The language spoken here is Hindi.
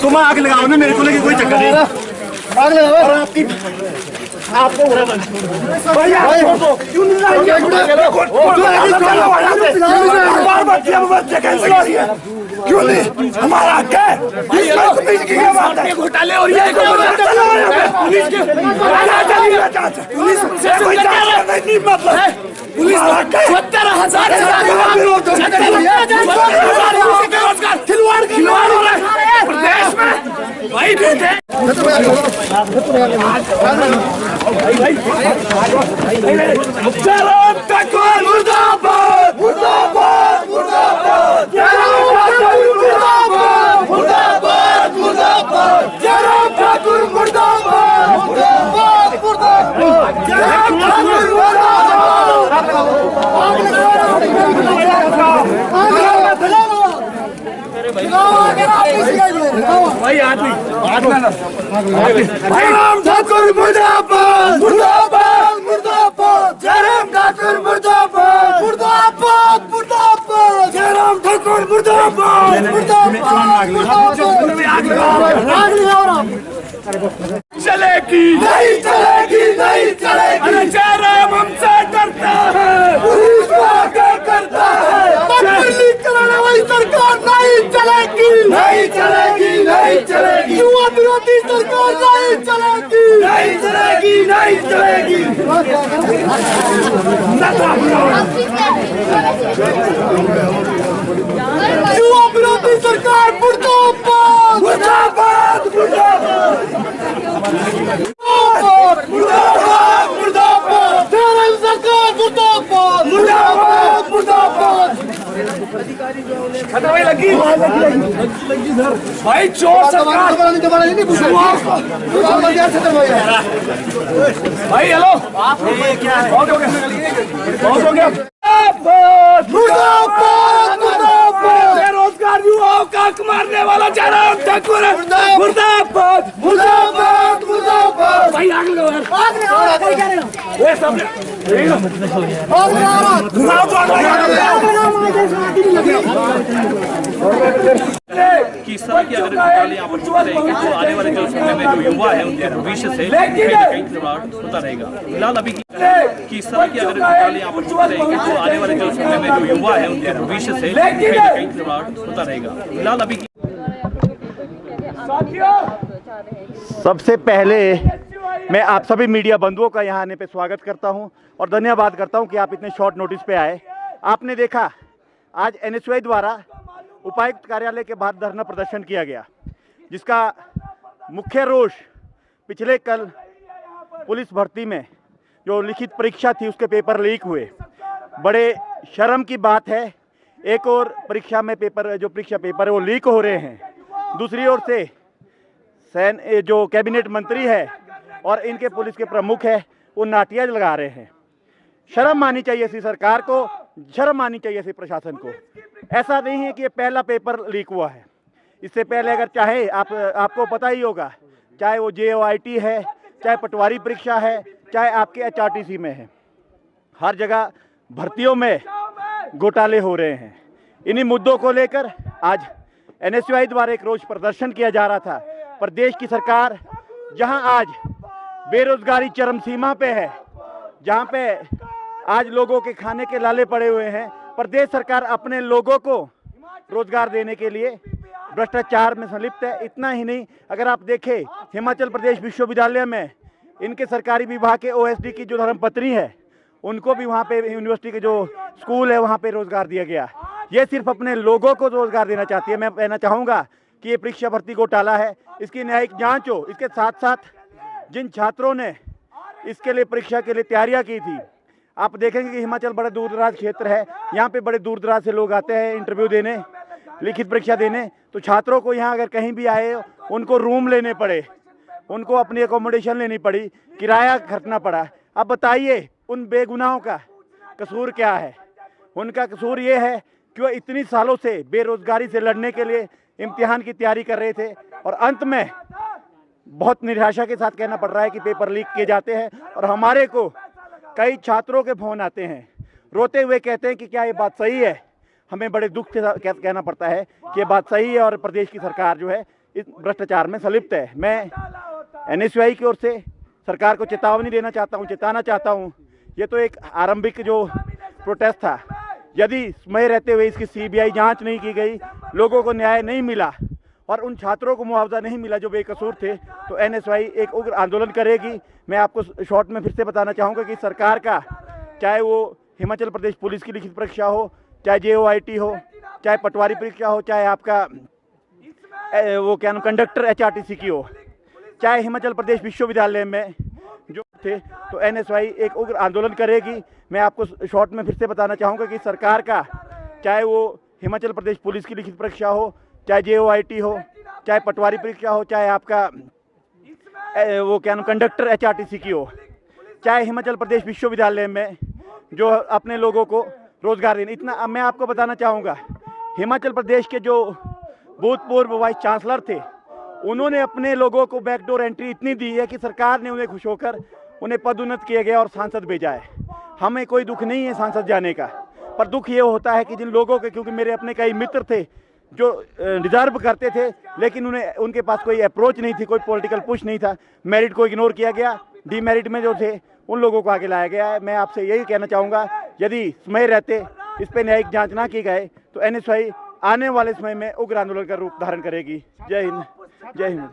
तुम आग लगाओ ना, मेरे को लेके कोई चक्कर नहीं। आग लगाओ और आपकी आपको क्यों नहीं? हमारा हक है। घोटाले और ये पुलिस पुलिस 17,000 खिलवाड़ खिलवाड़ हो रहा है प्रदेश में भाई। जयराम ठाकुर मुर्दाबाद मुर्दाबाद मुर्दाबाद। जयराम ठाकुर मुर्दाबाद मुर्दाबाद मुर्दाबाद। जयराम ठाकुर मुर्दाबाद मुर्दाबाद मुर्दाबाद। जयराम ठाकुर जयराम ठाकुर मुर्दाबाद मुर्दाबाद मुर्दाबाद। जयराम ठाकुर मुर्दाबाद मुर्दाबाद मुर्दाबाद। जयराम ठाकुर मुर्दाबाद चलेगी नहीं चलेगी नहीं चलेगी। जयराम हमसे डरता है, पुलिस आगे करता है। दिल्ली कराने वाली सरकार नहीं चलेगी नहीं चलेगी नहीं चलेगी। युवा विरोधी सरकार नहीं चलेगी नहीं चलेगी नहीं चलेगी। युवा विरोधी सरकार मुर्दाबाद मुर्दाबाद मुर्दाबाद मुर्दाबाद मुर्दाबाद। जयराम सरकार मुर्दाबाद मुर्दाबाद मुर्दाबाद। खतरे लगी भाई चोर सरकार भाई। हेलो क्या बहुत हो गया मुर्दाबाद मुर्दाबाद। बेरोजगार युवाओं का हक मारने वाला जयराम ठाकुर मुर्दाबाद मुर्दाबाद मुर्दाबाद। भाई आग लो ये सब कि इस तरह की अगर घोटाले यहाँ पर रहेंगे तो आने वाले जो समय में जो युवा है उनके भविष्य से कहीं न कहीं खिलवाड़ होता रहेगा। फिलहाल अभी कि इस तरह की अगर घोटाले यहाँ पर रहेंगे तो आने वाले जो समय में जो युवा है उनके भविष्य से कहीं न कहीं खिलवाड़ होता रहेगा। फिलहाल अभी सबसे पहले मैं आप सभी मीडिया बंधुओं का यहाँ आने पे स्वागत करता हूँ और धन्यवाद करता हूँ कि आप इतने शॉर्ट नोटिस पे आए। आपने देखा आज एनएसयूआई द्वारा उपायुक्त कार्यालय के बाहर धरना प्रदर्शन किया गया, जिसका मुख्य रोष पिछले कल पुलिस भर्ती में जो लिखित परीक्षा थी उसके पेपर लीक हुए। बड़े शर्म की बात है, एक और परीक्षा में पेपर जो परीक्षा पेपर है वो लीक हो रहे हैं, दूसरी ओर से जो कैबिनेट मंत्री है और इनके पुलिस के प्रमुख है वो नाटियाँ लगा रहे हैं। शर्म मानी चाहिए इसी सरकार को, शर्म आनी चाहिए इसी प्रशासन को। ऐसा नहीं है कि ये पहला पेपर लीक हुआ है, इससे पहले अगर चाहे आपको पता ही होगा, चाहे वो JOIT है, चाहे पटवारी परीक्षा है, चाहे आपके HRTC में है, हर जगह भर्तियों में घोटाले हो रहे हैं। इन्हीं मुद्दों को लेकर आज NSUI द्वारा एक रोष प्रदर्शन किया जा रहा था। प्रदेश की सरकार जहां आज बेरोजगारी चरम सीमा पे है, जहां पे आज लोगों के खाने के लाले पड़े हुए हैं, प्रदेश सरकार अपने लोगों को रोजगार देने के लिए भ्रष्टाचार में संलिप्त है। इतना ही नहीं, अगर आप देखें हिमाचल प्रदेश विश्वविद्यालय में इनके सरकारी विभाग के OSD की जो धर्मपत्नी है, उनको भी वहाँ पे यूनिवर्सिटी के जो स्कूल है वहाँ पे रोजगार दिया गया। ये सिर्फ अपने लोगों को रोजगार देना चाहती है। मैं कहना चाहूँगा कि ये परीक्षा भर्ती घोटाला है, इसकी न्यायिक जांच हो। इसके साथ साथ जिन छात्रों ने इसके लिए परीक्षा के लिए तैयारियां की थी, आप देखेंगे कि हिमाचल बड़ा दूर दराज क्षेत्र है, यहाँ पे बड़े दूर दराज से लोग आते हैं इंटरव्यू देने, लिखित परीक्षा देने। तो छात्रों को यहाँ अगर कहीं भी आए उनको रूम लेने पड़े, उनको अपनी अकोमोडेशन लेनी पड़ी, किराया खर्चना पड़ा। अब बताइए उन बेगुनाहों का कसूर क्या है? उनका कसूर ये है कि वो इतनी सालों से बेरोजगारी से लड़ने के लिए इम्तिहान की तैयारी कर रहे थे और अंत में बहुत निराशा के साथ कहना पड़ रहा है कि पेपर लीक किए जाते हैं। और हमारे को कई छात्रों के फ़ोन आते हैं, रोते हुए कहते हैं कि क्या ये बात सही है। हमें बड़े दुख से कहना पड़ता है कि ये बात सही है और प्रदेश की सरकार जो है इस भ्रष्टाचार में संलिप्त है। मैं एनएसयूआई की ओर से सरकार को चेतावनी देना चाहता हूँ, चेताना चाहता हूँ। ये तो एक आरंभिक जो प्रोटेस्ट था, यदि समय रहते हुए इसकी सीबीआई जांच नहीं की गई, लोगों को न्याय नहीं मिला और उन छात्रों को मुआवजा नहीं मिला जो बेकसूर थे, तो एनएसयूआई एक उग्र आंदोलन करेगी। मैं आपको शॉर्ट में फिर से बताना चाहूँगा कि सरकार का, चाहे वो हिमाचल प्रदेश पुलिस की लिखित परीक्षा हो, चाहे JOIT हो, चाहे पटवारी परीक्षा हो, चाहे आपका वो क्या नाम कंडक्टर HRTC की हो, चाहे हिमाचल प्रदेश विश्वविद्यालय में जो थे, तो एनएसयूआई एक उग्र आंदोलन करेगी। मैं आपको शॉर्ट में फिर से बताना चाहूँगा कि सरकार का, चाहे वो हिमाचल प्रदेश पुलिस की लिखित परीक्षा हो, चाहे JOIT हो, चाहे पटवारी परीक्षा हो, चाहे आपका वो क्या नाम कंडक्टर HRTC की हो, चाहे हिमाचल प्रदेश विश्वविद्यालय में जो अपने लोगों को रोजगार देने, इतना मैं आपको बताना चाहूँगा, हिमाचल प्रदेश के जो भूतपूर्व वाइस चांसलर थे, उन्होंने अपने लोगों को बैकडोर एंट्री इतनी दी है कि सरकार ने उन्हें खुश होकर उन्हें पदोन्नत किया गया और सांसद भेजा है। हमें कोई दुख नहीं है सांसद जाने का, पर दुख ये होता है कि जिन लोगों के, क्योंकि मेरे अपने कई मित्र थे जो डिजर्व करते थे, लेकिन उनके पास कोई अप्रोच नहीं थी, कोई पॉलिटिकल पुश नहीं था, मेरिट को इग्नोर किया गया, डीमेरिट में जो थे उन लोगों को आगे लाया गया है। मैं आपसे यही कहना चाहूँगा, यदि समय रहते इस पर न्यायिक जांच ना की गए तो एनएसयूआई आने वाले समय में उग्र आंदोलन का रूप धारण करेगी। जय हिंद, जय हिंद।